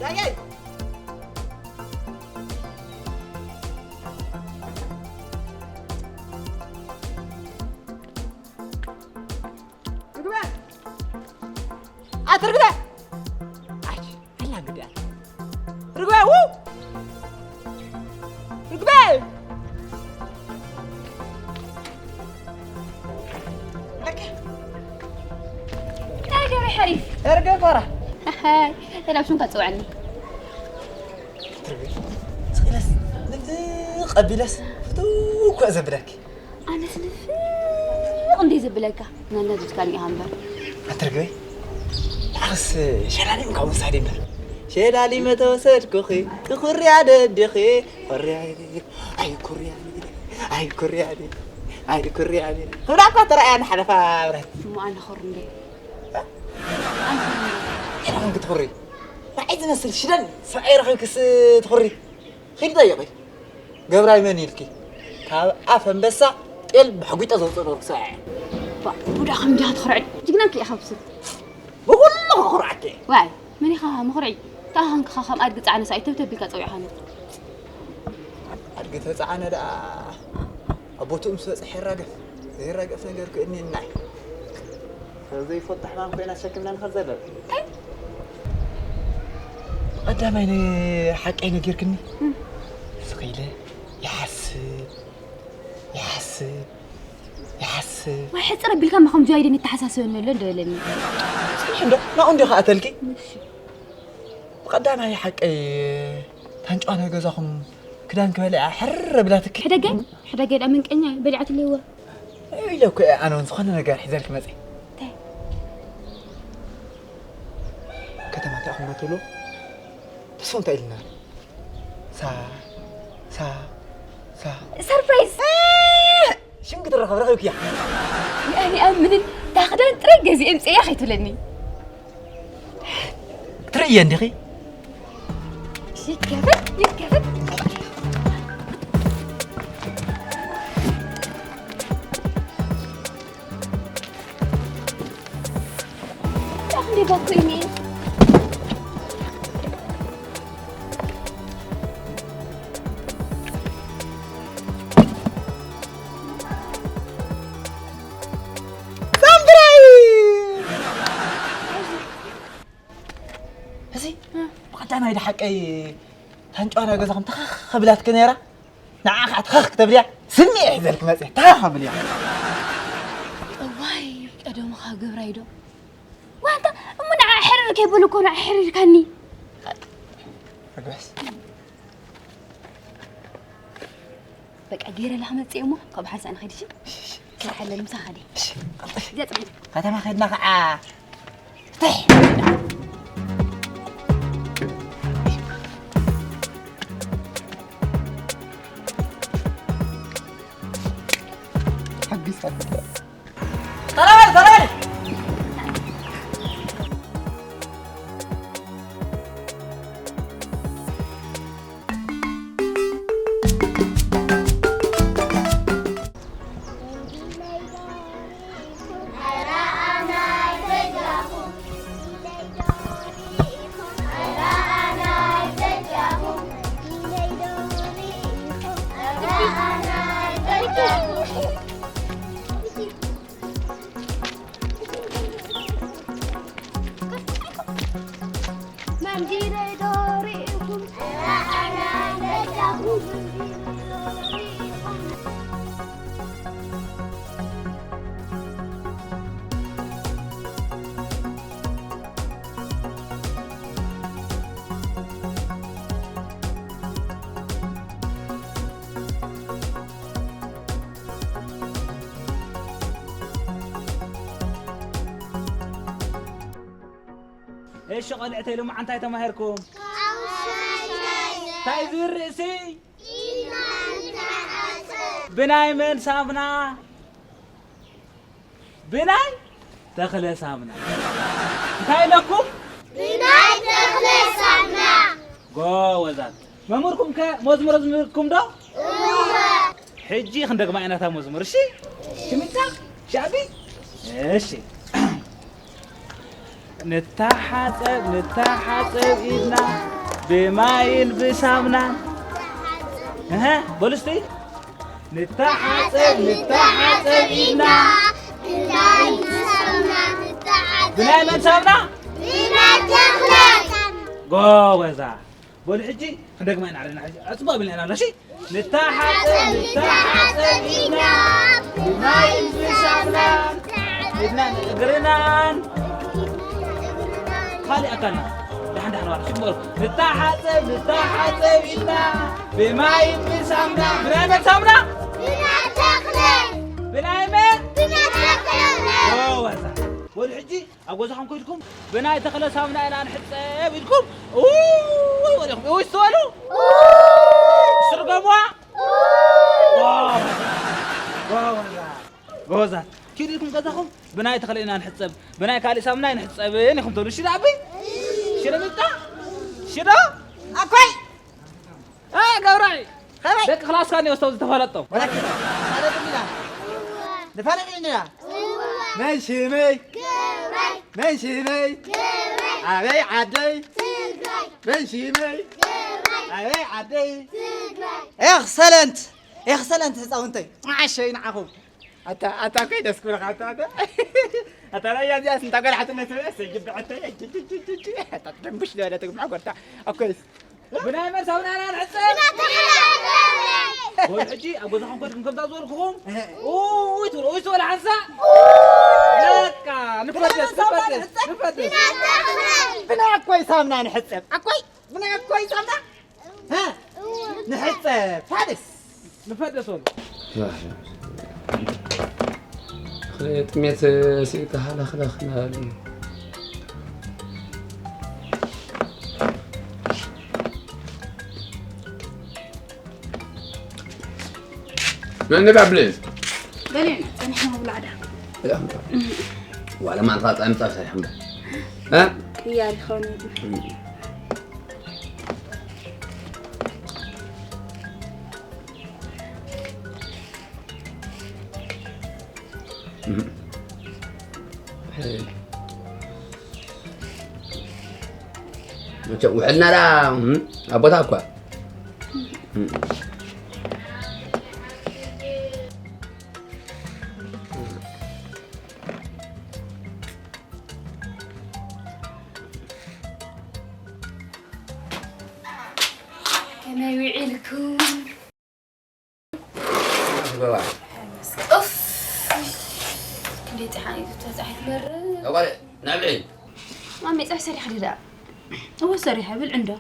دايي ركبة أتركده عاش هلا قدام ركبة وو ركبة يا حريف ارجع فرح هاي انا شو تسوعني سخيلس نت قبيلس فتوك ازبلك انا سنفق عندي زبلك انا نجد كان يهمبر اترجع بس شلالي مقاوم سعيد مر شلالي ما توسد كوخي تخري على دخي خري علي اي كوري علي اي كوري علي اي كوري علي هناك ترى انا حلفا برات مو انا خرندي انا عم تخري ما عايز نسل شلن صعير خلكس تخري خير ضيقي قبراي من يلكي كاب افهم بس قلب حقيت ازوصر ساعه بودا خم جهات خرعي جنانك يا خبص بقول خرعتي واي ماني خا مخرعي تاهن خخم ادق صعنا سايتو تبيك صويحنا ادق تصعنا دا ابوتو مسوس حرقف يرقف ነገር كاني ناي زي يفتح ما كنا شكلنا نخزل قدامي حقي نغيركني سخيله يحسب واحد ربي كان مخم جايدين يتحسسون له دولني عنده ما عندي خاطلكي قدامي حقي تنጫ انا غزاكم كدان كبلع حر بلاتك حدقه امن قنيا بلعت اللي هو يلوك انا نسخن ነገር حزلك مزي كتما تاخذ متلو تسون تايلنا سا سربرايز شنو قدر رخيك يا يعني امن تاخذن ترجزي امصي يا خيتو لني تري اندخي يكفت يا باكو يمين هسي قدام هيدا حقي تنጫና ገዛኹም ተኸብላት ከነራ ንዓኻ ተኸኽ ተብልያ ስሚ ይሕዘልክ መጽ ተኸብልያ واي قدوم خا غبرايدو وانت من احرر كيبلو كون احرر كاني رجعس بقى غير لحمه صيمو كب حسن خديش صحله لمسا خدي زيت ከተማ ኸድና ከዓ فتح حقي صدق طلال ايش قلعت لهم عن تايته ماهركم تايزر رئسي بناي من سامنا بناي تخلى سامنا تاي لكم بناي تخلى سامنا جو وزات ماموركم كمزمر زمركم دو حجي خندق معنا تا مزمر شي شميتا شعبي ماشي نتحاسب إيدنا بماين بسامنا بولستي نتحاسب إيدنا بماين بسامنا بناين بسامنا بناين تخلص جوزا بقول حجي خدك ما نعرفنا حجي أسباب اللي أنا شيء نتحاسب إيدنا بماين بسامنا إيدنا قرنان خالي أكلنا لحد حنا ورا شو بقول نتحاسب إيدنا بماين بسامنا بناين بسامنا بناين تخلص بناين جوزا بقول حجي أجوزكم كلكم بناي تخلص سامنا أنا نحسب لكم ولكم استوالوا سرقوا جوزا كيف لكم كذاكم بناي تخلينا نحسب بناي كالي سامنا نحسب إنكم تقولوا شو لعبي شو ملتا شو أكوي قوري دك خلاص كاني وصلت تفلتوا ولكن هذا كلنا نفعل عندنا ماشي ماشي علي عدي ماشي علي عدي اغسلنت هساونتي ما شيء نعهم أتا كيد أسكر أتا لا يا جالس أنت قال حتى نسوي سجب حتى مش ده تقول معك ورتا أكويس بناي ما سوينا أنا نحسب والحجي أبو زحمة كلكم كم تزوركم ويتول ولا عنسى لك نفتش بنا كويس سامنا نحسب أكوي بنا كويس سامنا ها نحسب فارس نفتش ولا خليت ميت سيكا هلا خلخنا من نبع بلين بلين نحن بالعادة الحمد لله ولا ما انطلعت امتى الحمد لله ها يا خوني وحنا لا ابوتها اكو كما يعيلكم اوف كلي تحاني تتزحف مرة اقول نبعي مامي صح سريحة لا هو سريحة بالعنده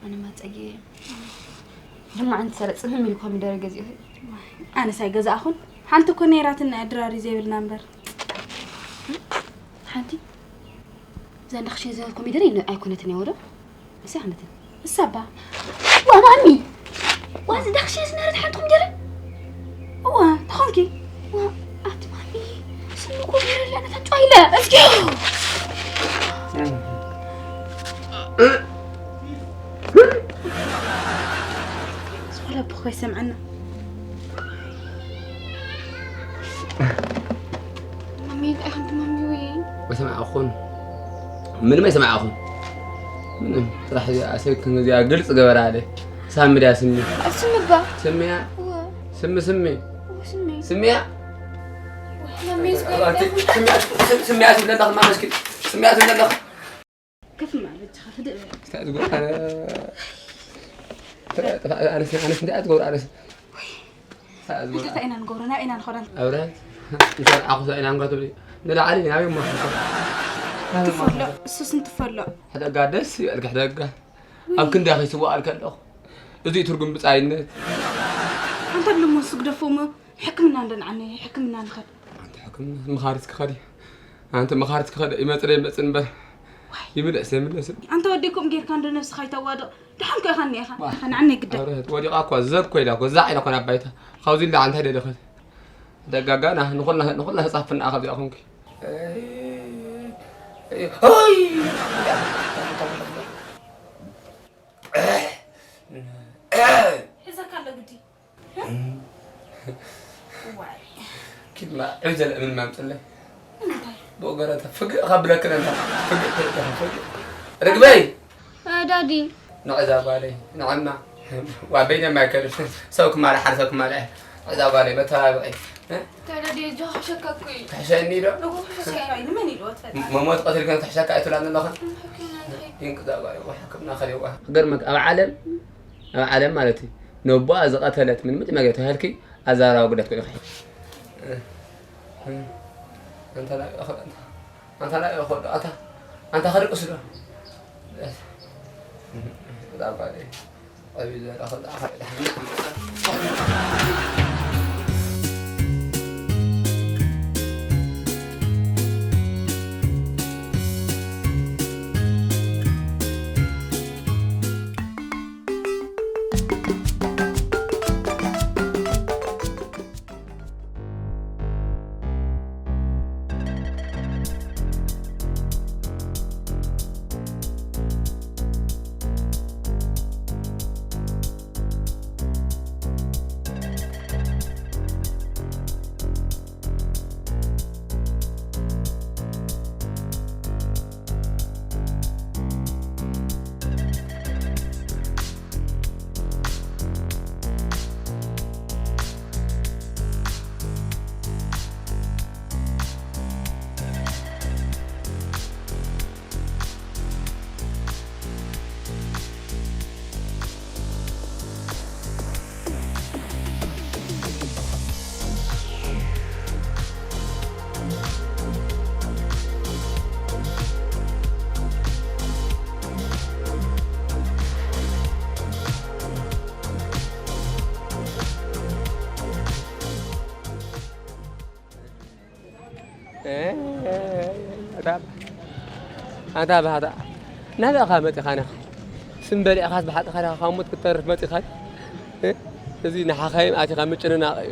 انا ما تقي لما عند سرق صمم لكم درجه زي انا ساي غزا اخون حنت كونيراتنا ادراري زي بالنمبر حنتي زين خشي زيكم يدرين ايكونتني ورا بس حنتي السبع ومامي واز دخشي زنرت حنتكم دير هو تخونكي ات مامي سمكو دير انا تطايله اسكو ولا بخوي سمعنا مامي أخذ مامي وين؟ وسمع أخون من ما يسمع أخون من راح أسوي كن زي قلت قبر عليه سامي يا سمي اسمي با سميها هو سمي واسمي سميها مامي سميها سمي الله ما مشكلة سميها سمي الله كيف ما بتخاف دقيقة تقول أنا سمعت تقول أنا انت فاينا نقورنا اين نخرن أولاد أنت أخذ أين عم قاتلي نلا علي نبي ما تفرلو سوس تفرلو هذا قادس يلقى هذا أمكن داخل سواء الكلام إذا ترجم بتعينه أنت لما سقدفوما حكمنا عندنا عني حكمنا نخد أنت حكم مخارجك خدي أنت مخارجك خدي ما تري بس نبه يمدأ سامي أنت وديكم غير كان نفس خايتا وادو دحمك يا خاني أنا عني قدام ودي أقوى زب كويلا كوزاعي لكون أبيتها خوزي اللي عند هذا دخل دقاقنا نقولنا صافنا أخذ أخونك هاي إذا كان لقدي كلمة عزل من ما مثله بقرة فق قبلك أنت فق ركبي دادي نعذاب علي نعم وبين ما كان سوك مال حرسك مال عذاب علي بتابعي دادي جو شككي تحشاني له لو شككي من يلوت ما موت قتل كانت تحشاك أتولى عن الله ينقذ علي وحكمنا خلي واحد قرمك أو عالم مالتي نوبا إذا قتلت من متى ما جت هالكي أزارا وقدرت كل خير أنت لا أخذ أنت لا أخذ أنت خارج أسرة لا بعدين أبي أخذ أتابع هذا نهذا خامتي خانة سنبلي أخذ بحد خانة خامت كتر متي خان تزي نحاخيم أتي خامت جننا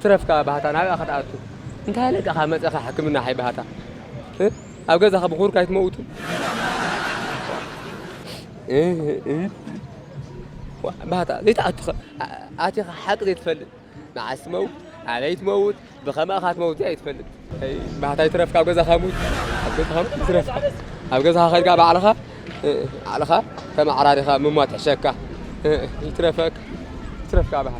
ترفكا بهذا نهذا أخذ أتو أنت هلك خامت أخذ حكمنا حي بهذا أوجز أخذ بخور كايت موت بهذا ليت أتي حق ليت فلت مع اسمه علي تموت بخما أخذ موت يتفلت بهذا يترفك أوجز خاموت أوجز خاموت يترفك أوجز خارج على خا كما عراري خا ممات حشكة يترفك بهذا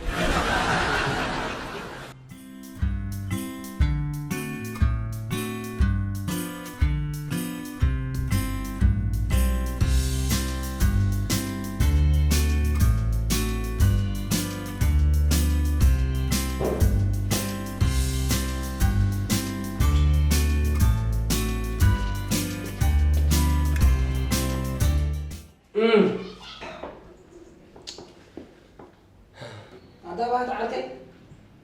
هذا بعد عركي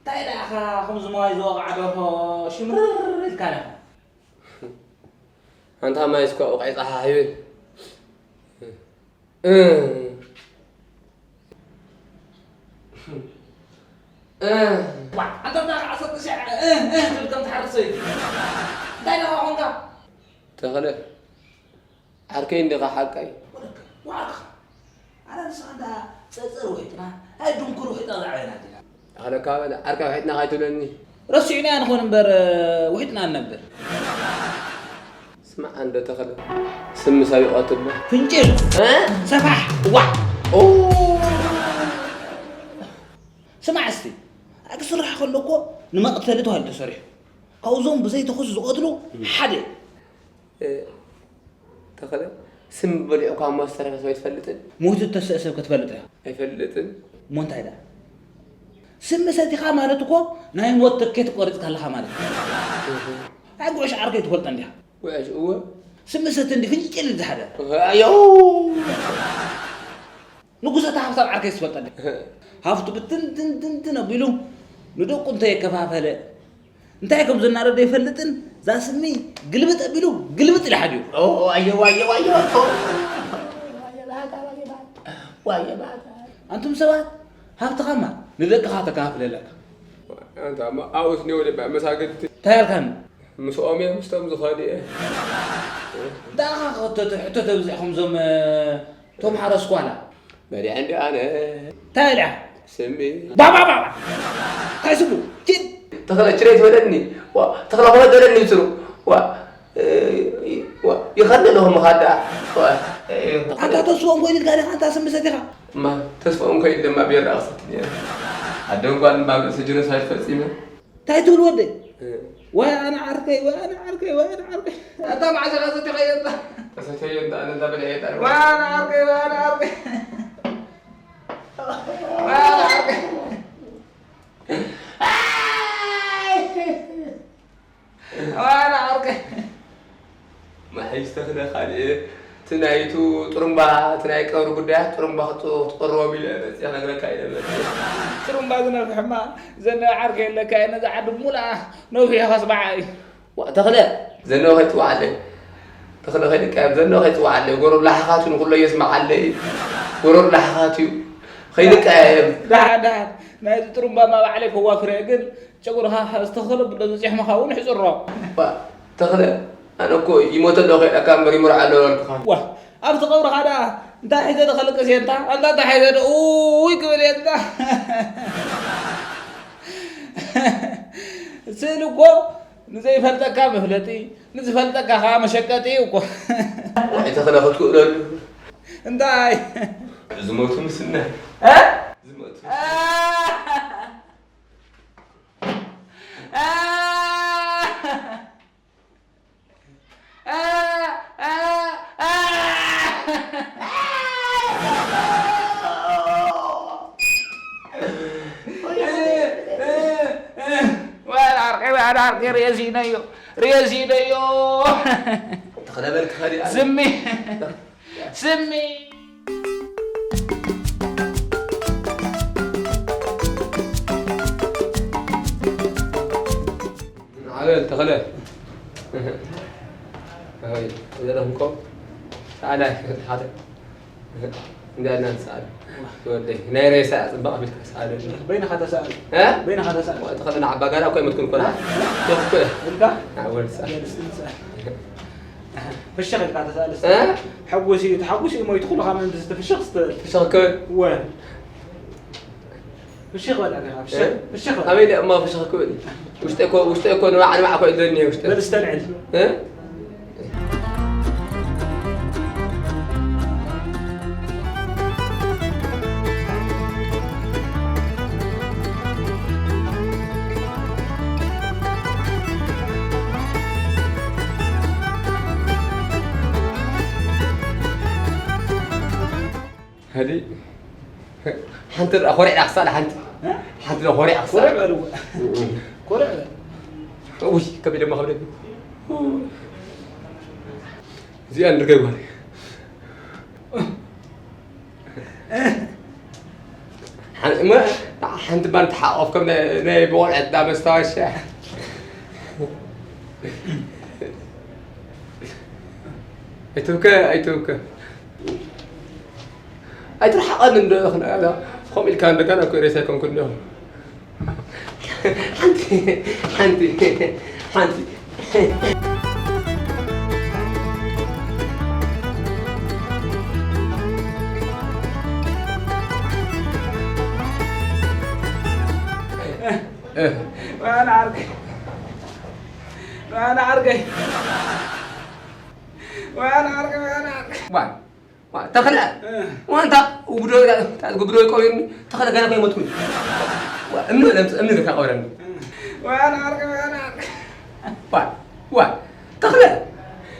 تايدا أخا خمس ما يزوق عبره شمرر الكلام أنت ما يسكو وقعت حيوان أنت ما عصت شعر تلقم تحرسي تايدا أخا تغلب حركين دقة حقي وعرك أنا نسأل سأزر وحدنا هاي دمكر وحدنا ضعينا أنا كمان أركب وحدنا هاي تلوني رسينا أنا خون نبر وحدنا نبر اسمع عنده تغلب سم سوي قاتل فنجل سفح وح سمع استي أكسر راح خلوكو نما قتلته هذا صريح كوزون بزي تخص قتلو حد تغلب سم بلي أقام مستر فسوي تفلتن موت التسأسب كتفلتها يفلتن مو انت هذا سم ساتي مالتكو ناي موت تكيت قريت كلها مالك أقول إيش عركي تقول عندها وإيش هو سم ساتني فين كل هذا أيوه نقص تعرف عركي سبت عندها هافتو بتن بيلو ندو كنت يكفافله انت هيكم زنار ده يفلتن ذا سمي قلبت أبيلو قلبت لحديو أيوه أنتم سوات هاف تقامة نذكر خاطك هاف لك أنت ما أوسني ولا بقى مساجد تهير كان مسؤامي مستمز خالي دا حتى تبزحهم زم توم حرس قوالا بدي عندي أنا تالع سمي بابا تايسبو جد تخلى شريت ولدني تخلى ولد ولدني يسرو يخلي لهم هذا أنت تسوون كويس قال أنت اسم بسدها ما تسوون كويس لما بيرأس أدون قال ما بسجن سايد فسيمة تايتو الودي وأنا عاركي أنت مع جلسة تغيرت تسوي أنا دبل إيه وأنا عاركي وأنا عاركي ما حيستخدم خالي تنايتو ترمبا تناي كور قدها ترمبا تقرب إلى بس أنا قلنا كائن بس ترمبا زنا الحما زنا عاركي لك أنا زعل مولا نو فيها خص معي وتخلى زنا هيت وعلي تخلى هيت كاب زنا هيت وعلي قرب لحقاتي نقول له يسمع علي قرب لحقاتي خيلك ده نايت ترمبا ما عليك هو فريقن شغلها استخلب بدو زح مخاون حزرة تخلى أنا كو يموت الله خير أكمل مريمور على الكهان واه أبت قبر هذا أنت حيد دخلك زين أنت حيد أوه يقبل أنت سلوكو نزي فلتك مفلتي نزي فلتك خام شكتي وكو تخلى خد كولر أنت زموت مسنة ها زموت وأنا أركي ريازينيو تخلى بالك خالي سمي على تخلى هاي إذا لهم كم تعال هذا عندنا نسأل تودي نيري سأل بقى بتسأل بين خد سأل ها بين خد سأل تخلنا عباقة أو كم تكون كلها كيف كلها أنت أول سأل في الشغل قاعد أسأل حوشي ما يدخل خامن في الشخص في الشغل كل وين في الشغل أنا في الشغل أمين ما في الشغل كل وش تكون أنا معك الدنيا وش تكون بستنعل ها هذه حنت الأخوري أحسن حنت الأخوري أحسن كورع وش كبير ما خبرني زي أنا ركبوا ما حنت بنت حقف كم نايب ولا قدام استاش أيتوكا أيتر حقا ندخل هذا خم الكان دكان أكو ريسكم كلهم حنتي وأنا عرقي وان تخلع وانت وبدو يقوين تخلع كان كاين متكون امن كان قورن وأنا عرقي وان تخلع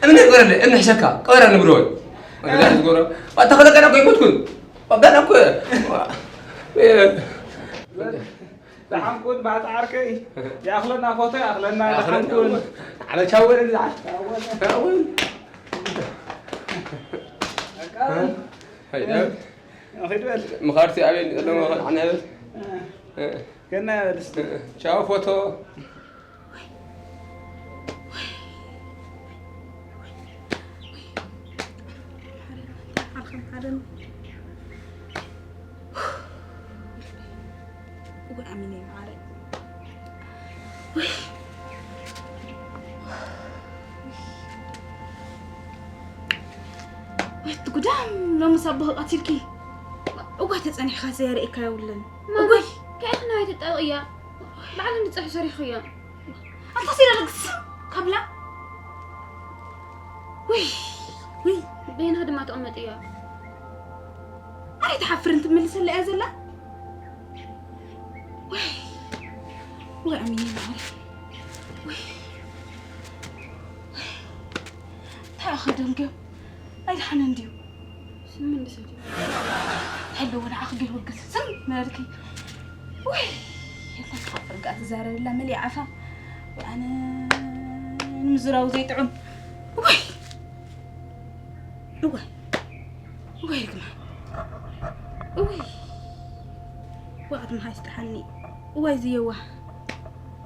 امن قورن امن حشكا قورن بدو وان تقول تخلع كان كاين متكون وقال اكو لحنكون بعد عركي ياخلنا فوتو ياخلنا لحنكون على شاور الزعل هاي مخارتي أبين لما عن هذا كنا شاو فوتو وأميني معري قدام لو مصابه قتلكي وقعت تصني خاسه يريك يا ولن وقش كيف نايت الطاقية بعد نتصح صريخيا أنت تصير رقص قبله وي بين هذا ما تقمت إياه أريد حفر أنت من اللي أزله وي أمينة وي تأخذهم جو أي حنان ديو سمين بسجي حلو ولا عقل وقص سم مالكي وي يلا تخفر قاعد زارة لله ملي عفا وأنا المزرعة وزيت عم وي رقمها وي وقت ما هيستحني وي زيوه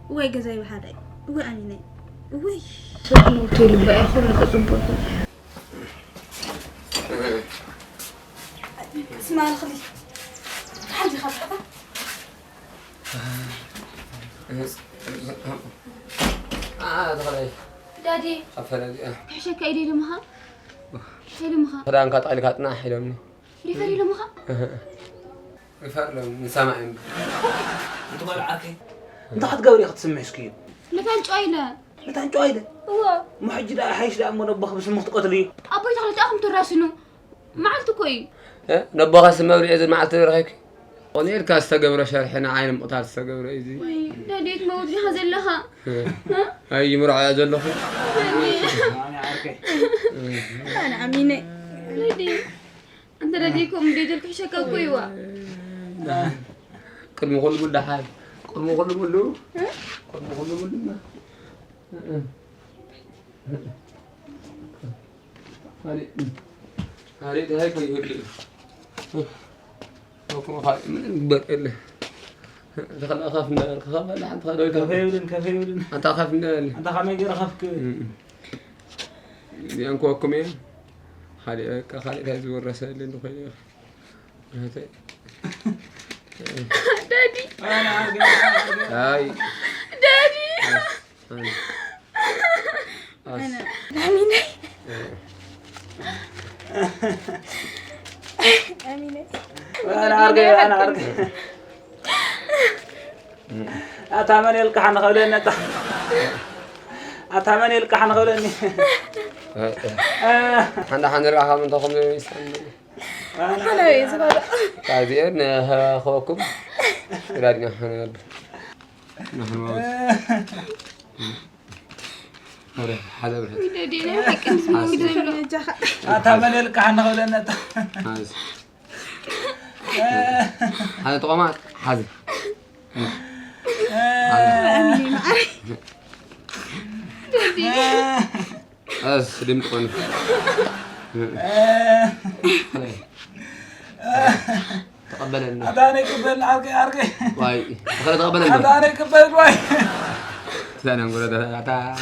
وي جزاي وهذا وي أمينة وي سبحان الله بقى خلنا كزبط اسمع الخلي حاجة خفيفة دخل دادي خفنا حشك إيدي لمها إيدي لمها خدان قطعي قطنا حلمني ريفري لمها ريفر من سامعين انت ما العاكي انت حتقوري خد تسمع سكين لكان جايلة لكان جايلة هو محجي دا حيش دا امو نبخ بس المختقتلي أبوي تغلط أخم تراسنو ما عملت كوي نبغى سماولي إذا ما عملت رأيك ونير كاس تجبر شرحنا عين مقطع تجبر إيزي دادي تموتني هذا لها هاي مرعى زلها انا عاركه أنا أمينة دادي أنت داديكم ديجل كشكا كويوا كل مغل بول حال كل مغل بولو كل مغل بولنا هاري هاي كي وكم خايف من برقله دخل أخاف من الخاف لا أنت خلوي كافي ولن أنت أخاف من انت خامي غير خافك بيانكو كمين خالي هذا الرسائل اللي خليه هذا دادي انا عاركه هاي دادي أنا أمينة أمينة انا عاركه اتامني القحن خولنا اتامني القحن خولني حنرجع من تقوم يستنى أنا ويزبادة بعدين أخوكم رادنا حنا نحن هذا هذا دادي أنا هيك أنت موجودة جاها اتامني القحن خولنا هذا طعمات هذا أمينة معي سلمت قنف تقبل لنا اتاني قبل عاركه واي خلي تقبل لنا اتاني قبل واي ثاني نقول هذا أتا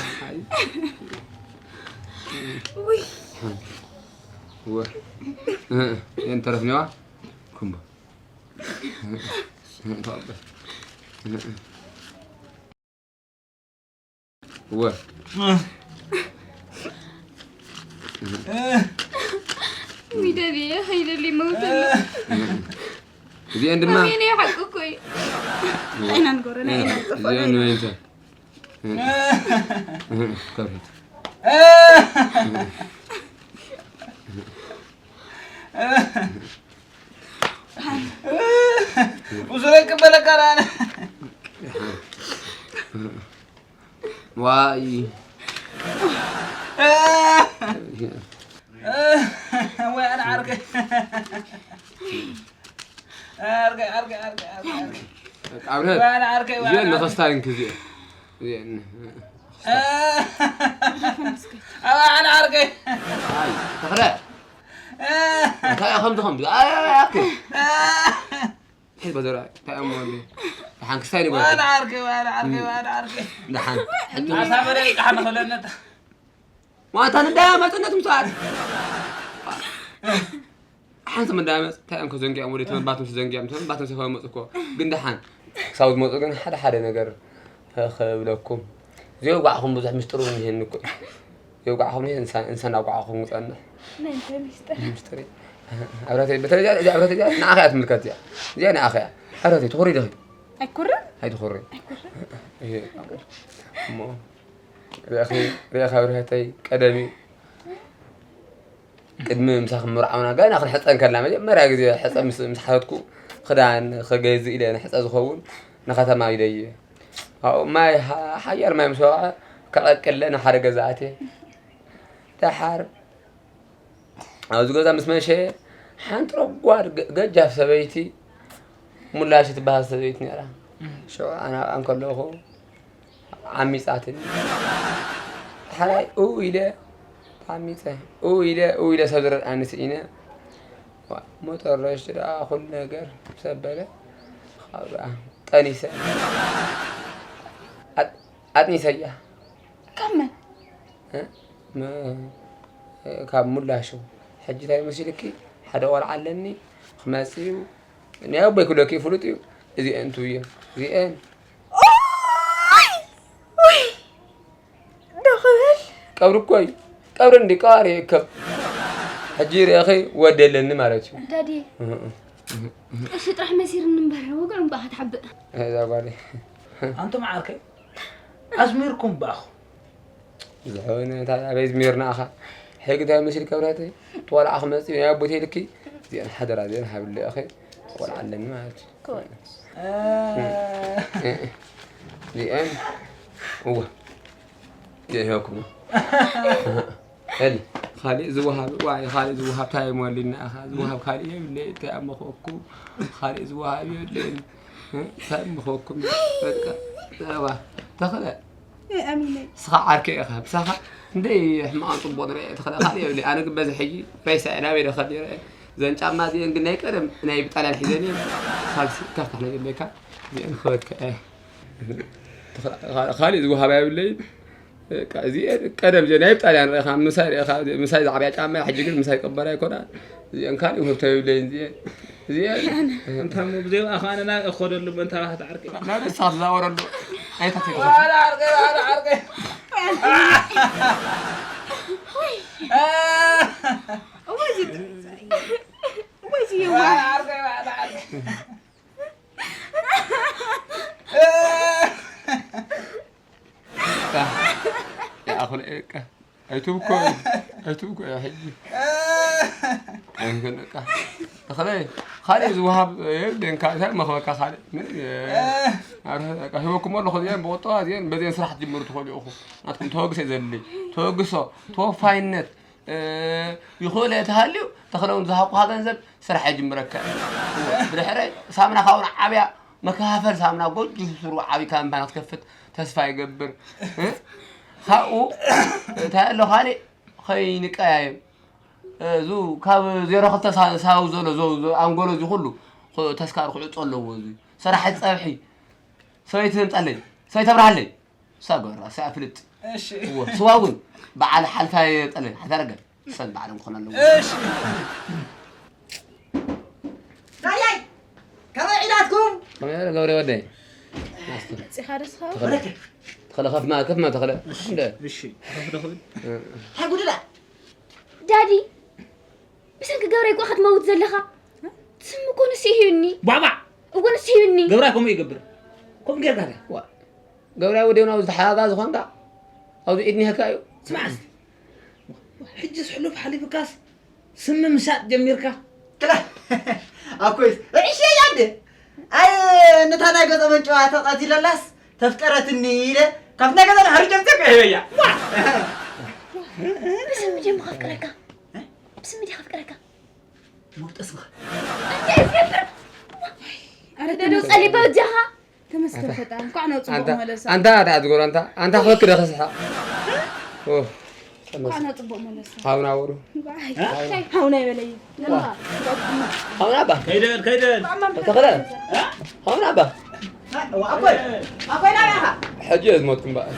وي هو أنت تعرفني وا كم تقبل هو دادي يا خير اللي موتنا زي عندما أمينة حقكوي أنا نقول أنا زي عندما أنت كفيت وصلك بالك انا واي وانا عاركه ارجع عبرت وانا عاركه زين نفس تانك زين زين انا عاركه هاي تقرأ هاي خمس يا أخي حيل بدر تأمل دحين كستاني بقى وانا عاركه دحين اسافر احنا خلنا ما تندا ما تندا مساعد حنت من دائما تأمل كزنجي أموري تمن باتم زنجي أمتن باتم سفاه مطلقو جن دحين سعود مطلق جن حدا نجار خبلكم زي وقعهم بزح مشترون هنكو يوقعهم إنسان أوقعهم مثلا مشتري عبرتي بترجع عبرتي نأخذ ملكات يا أنا أخي عبرتي توري ده أيكرر؟ هيدي خوري إيه مو رياخ ورهتي قدمي قدمي مساخ مرعونا قال ناخذ حصان كلا مرة جزء حصان مسحتكو خدان خجيز إلى أنا حصان زخون نخذها ما يدي أو ما حير ما مسوعة كلنا حرق زاتي تحر أو زوجة مسمى شيء حنترو قوار جاف سبيتي ملاش تبها سبيتني أنا شو أنا أنقول له عمي ساعتين حلاي إلى عمي ساعة إلى صدر أنا سئنا موتور رشتري أخذ نجار سبلة خبرة تاني ساعة أتني سيا كمل ما كاب ملاشو حجي تاي مسيلكي حدا ور علني خماسيو ني ابي كله كيف فلوتيو زي انتو يا زي ان وي دخل قبر كوي قبر اندي قاري كب حجير يا اخي ودلني مالتي دادي ايش طرح مسير نمبر وقعوا بقى تحب هذا بالي أنتم معاك أزميركم باخو زحونا تاع بيز ميرنا اخا حق تاع مسير كبراتي طول اخمس يا ابوتي لكي زي انا حدا رادي انا حبل اخي ولا علمني مالتي كويس زي ان هو يا هاكم هل خالي زوهاب واي خالي زوهاب تاي مولينا اخا زوهاب خالي اللي تاع مخوكم خالي زوهاب اللي تاع مخوكم بقى دابا دخل يا أمينة سخا عركي اخا بسخا ندي حما طبو دري دخل خالي اللي انا قبز حي فيس انا ويد خدي زين جاما دي انغناي قدم ناي بطالان حيزني خالص كف احنا جنبك زين خوك خالي زوهاب اللي زي قدم جناي بطالان اخا مساي عربيه جاما حجي مساي قبره يكون زين كان يمرتي لين زين أنت مو بزي أخانا أنا أخذ اللي أنت راح تعرقي لا بس هذا ورا له أي تحتي أنا عرقي ويزي يا يا أخو الإيكا أيتوبكو يا حجي أنكن خالي زوهاب يبدأ كذا ما هو كخالي من عارف هو كمان خديان بوطة زين بدين صراحة جمرت خالي أخو أنتم توقس زللي توقسوا توفاينت يخول يتهلو تخلون ذهب هذا نزل صراحة جمرك بالحرة سامنا خاون عبيا مكافر سامنا قد جسروا عبي كان بنات كفت تسفى يقبر خاو تهلو خالي خينك أيام زو كاب زيرو خطة ساو زو أنقوله زي كله تذكر خلص الله وزي صراحة صباحي سويت علي سويت أبرح لي ساقر سافلت إيش هو سواون بعد حلفة علي حترجع سن بعد مخنا له إيش جاي كم عيلاتكم يا قوري ودي سخارس تخلى خاف ما كيف ما تخلى لا بشي دخل حقول لا دادي بس انك قوريك واخد موت زلخة تسمو كون سيهيني بابا وكون سيهيني قبراكم يقبر كم غير هذا قوري ودي وناوز حاجة زخون دا أو إدني هكايو سمعت حجز حلو بحالي بكاس سم مسات جميركا كلا أكويس إيش يا يد أي نتانا قط من جوا تقاتل الناس تفكرت النيلة كفنا كذا نهرج جمتك هيا بس مجي مخاف كركا بس مجي خاف كركا موت أسمع أنا دادو صلي بوجهها تمسك فتان كأنا طبق ملسا أنت تقول أنت أخذ كده خسحة أوه كأنا طبق ملسا هاونا ورو هاونا يبلي يلا هاونا با كيدن تقول هاونا با أكوي لا يا حجز موتكم بقى